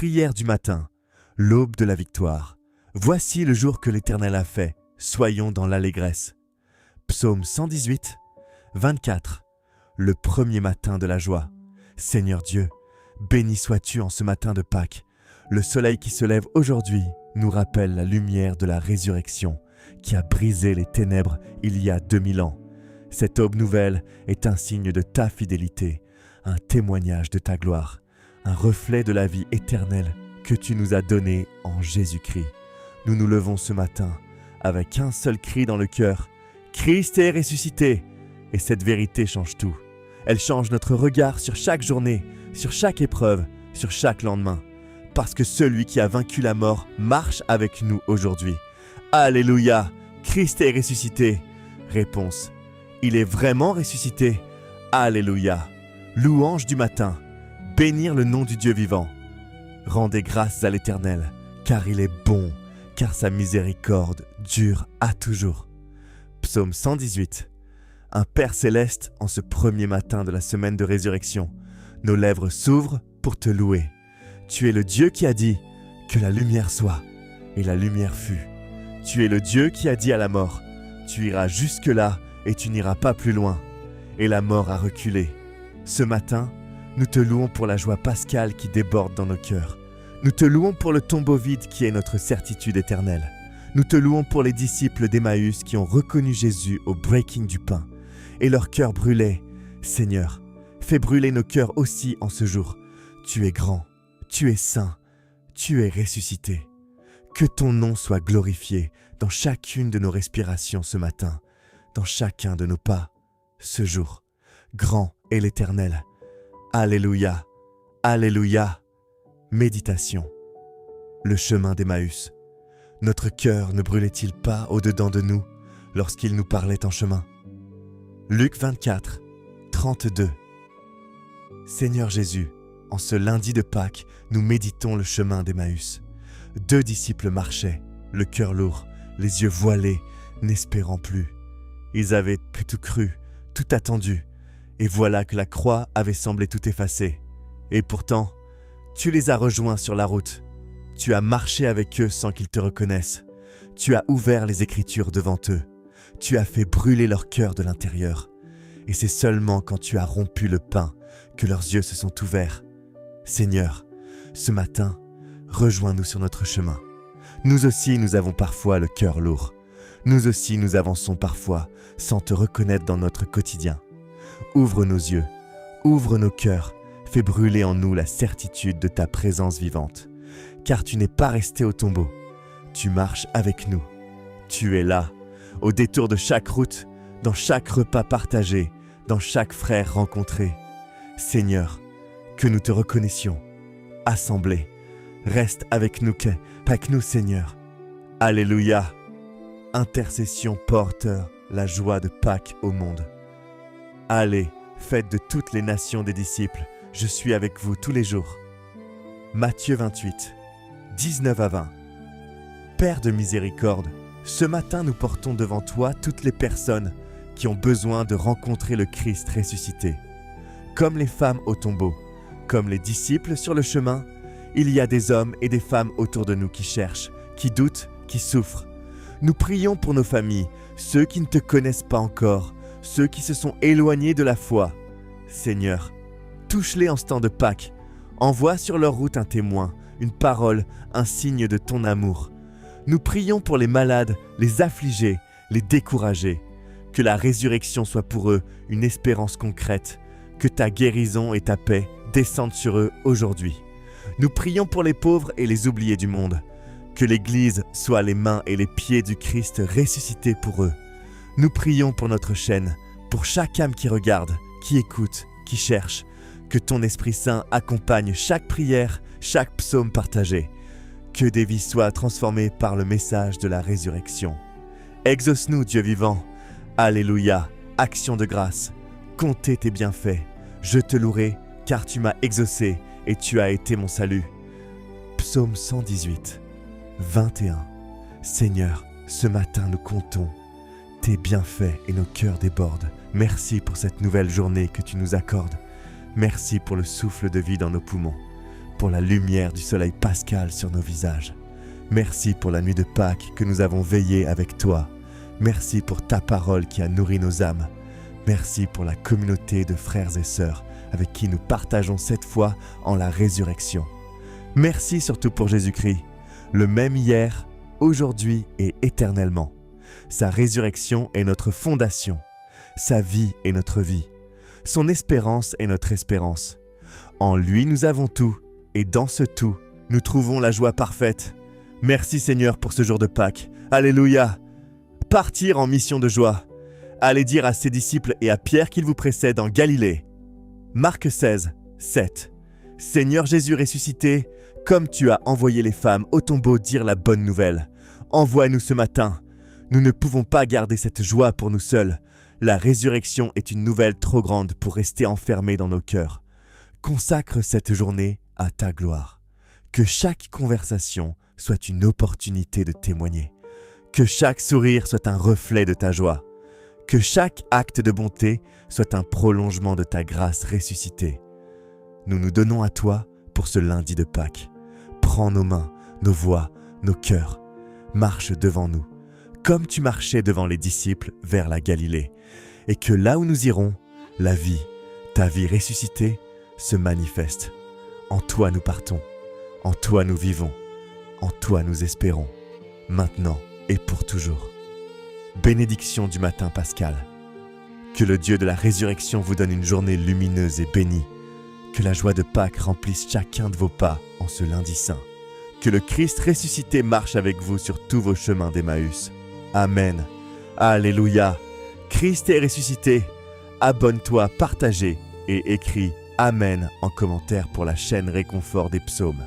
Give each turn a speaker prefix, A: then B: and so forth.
A: prière du matin, l'aube de la victoire. Voici le jour que l'Éternel a fait, soyons dans l'allégresse. Psaume 118, 24. Le premier matin de la joie. Seigneur Dieu, béni sois-tu en ce matin de Pâques. Le soleil qui se lève aujourd'hui nous rappelle la lumière de la résurrection qui a brisé les ténèbres il y a 2000 ans. Cette aube nouvelle est un signe de ta fidélité, un témoignage de ta gloire, un reflet de la vie éternelle que tu nous as donnée en Jésus-Christ. Nous nous levons ce matin avec un seul cri dans le cœur. Christ est ressuscité! Et cette vérité change tout. Elle change notre regard sur chaque journée, sur chaque épreuve, sur chaque lendemain. Parce que celui qui a vaincu la mort marche avec nous aujourd'hui. Alléluia! Christ est ressuscité! Réponse. Il est vraiment ressuscité? Alléluia! Louange du matin. Bénir le nom du Dieu vivant. Rendez grâce à l'Éternel, car il est bon, car sa miséricorde dure à toujours. Psaume 118. Un Père céleste en ce premier matin de la semaine de résurrection. Nos lèvres s'ouvrent pour te louer. Tu es le Dieu qui a dit que la lumière soit, et la lumière fut. Tu es le Dieu qui a dit à la mort, tu iras jusque-là et tu n'iras pas plus loin. Et la mort a reculé. Ce matin, nous te louons pour la joie pascale qui déborde dans nos cœurs. Nous te louons pour le tombeau vide qui est notre certitude éternelle. Nous te louons pour les disciples d'Emmaüs qui ont reconnu Jésus au breaking du pain. Et leur cœur brûlait. Seigneur, fais brûler nos cœurs aussi en ce jour. Tu es grand, tu es saint, tu es ressuscité. Que ton nom soit glorifié dans chacune de nos respirations ce matin, dans chacun de nos pas, ce jour. Grand est l'Éternel. Alléluia, Alléluia. Méditation. Le chemin d'Emmaüs. Notre cœur ne brûlait-il pas au-dedans de nous lorsqu'il nous parlait en chemin? Luc 24, 32. Seigneur Jésus, en ce lundi de Pâques, nous méditons le chemin d'Emmaüs. 2 disciples marchaient, le cœur lourd, les yeux voilés, n'espérant plus. Ils avaient tout cru, tout attendu, et voilà que la croix avait semblé tout effacer. Et pourtant, tu les as rejoints sur la route. Tu as marché avec eux sans qu'ils te reconnaissent. Tu as ouvert les Écritures devant eux. Tu as fait brûler leur cœur de l'intérieur. Et c'est seulement quand tu as rompu le pain que leurs yeux se sont ouverts. Seigneur, ce matin, rejoins-nous sur notre chemin. Nous aussi, nous avons parfois le cœur lourd. Nous aussi, nous avançons parfois sans te reconnaître dans notre quotidien. Ouvre nos yeux, ouvre nos cœurs, fais brûler en nous la certitude de ta présence vivante. Car tu n'es pas resté au tombeau, tu marches avec nous. Tu es là, au détour de chaque route, dans chaque repas partagé, dans chaque frère rencontré. Seigneur, que nous te reconnaissions, assemblés, reste avec nous, Seigneur. Alléluia. Intercession porte la joie de Pâques au monde. Allez, faites de toutes les nations des disciples, je suis avec vous tous les jours. Matthieu 28, 19 à 20. Père de miséricorde, ce matin nous portons devant toi toutes les personnes qui ont besoin de rencontrer le Christ ressuscité. Comme les femmes au tombeau, comme les disciples sur le chemin, il y a des hommes et des femmes autour de nous qui cherchent, qui doutent, qui souffrent. Nous prions pour nos familles, ceux qui ne te connaissent pas encore, ceux qui se sont éloignés de la foi. Seigneur, touche-les en ce temps de Pâques. Envoie sur leur route un témoin, une parole, un signe de ton amour. Nous prions pour les malades, les affligés, les découragés. Que la résurrection soit pour eux une espérance concrète. Que ta guérison et ta paix descendent sur eux aujourd'hui. Nous prions pour les pauvres et les oubliés du monde. Que l'Église soit les mains et les pieds du Christ ressuscité pour eux. Nous prions pour notre chaîne, pour chaque âme qui regarde, qui écoute, qui cherche. Que ton Esprit Saint accompagne chaque prière, chaque psaume partagé. Que des vies soient transformées par le message de la résurrection. Exauce-nous, Dieu vivant. Alléluia, action de grâce. Comptez tes bienfaits. Je te louerai, car tu m'as exaucé et tu as été mon salut. Psaume 118, 21. Seigneur, ce matin nous comptons tes bienfaits et nos cœurs débordent. Merci pour cette nouvelle journée que tu nous accordes. Merci pour le souffle de vie dans nos poumons. pour la lumière du soleil pascal sur nos visages. Merci pour la nuit de Pâques que nous avons veillée avec toi. Merci pour ta parole qui a nourri nos âmes. Merci pour la communauté de frères et sœurs avec qui nous partageons cette foi en la résurrection. Merci surtout pour Jésus-Christ, le même hier, aujourd'hui et éternellement. Sa résurrection est notre fondation. Sa vie est notre vie. Son espérance est notre espérance. En lui nous avons tout, et dans ce tout, nous trouvons la joie parfaite. Merci Seigneur pour ce jour de Pâques. Alléluia! Partir en mission de joie. Allez dire à ses disciples et à Pierre qu'il vous précède en Galilée. Marc 16, 7. Seigneur Jésus ressuscité, comme tu as envoyé les femmes au tombeau dire la bonne nouvelle, envoie-nous ce matin. Nous ne pouvons pas garder cette joie pour nous seuls. La résurrection est une nouvelle trop grande pour rester enfermée dans nos cœurs. Consacre cette journée à ta gloire. Que chaque conversation soit une opportunité de témoigner. Que chaque sourire soit un reflet de ta joie. Que chaque acte de bonté soit un prolongement de ta grâce ressuscitée. Nous nous donnons à toi pour ce lundi de Pâques. Prends nos mains, nos voix, nos cœurs. Marche devant nous, comme tu marchais devant les disciples vers la Galilée. Et que là où nous irons, la vie, ta vie ressuscitée, se manifeste. En toi nous partons, en toi nous vivons, en toi nous espérons, maintenant et pour toujours. Bénédiction du matin pascal. Que le Dieu de la résurrection vous donne une journée lumineuse et bénie. Que la joie de Pâques remplisse chacun de vos pas en ce lundi saint. Que le Christ ressuscité marche avec vous sur tous vos chemins d'Emmaüs. Amen. Alléluia. Christ est ressuscité. Abonne-toi, partagez et écris Amen en commentaire pour la chaîne Réconfort des Psaumes.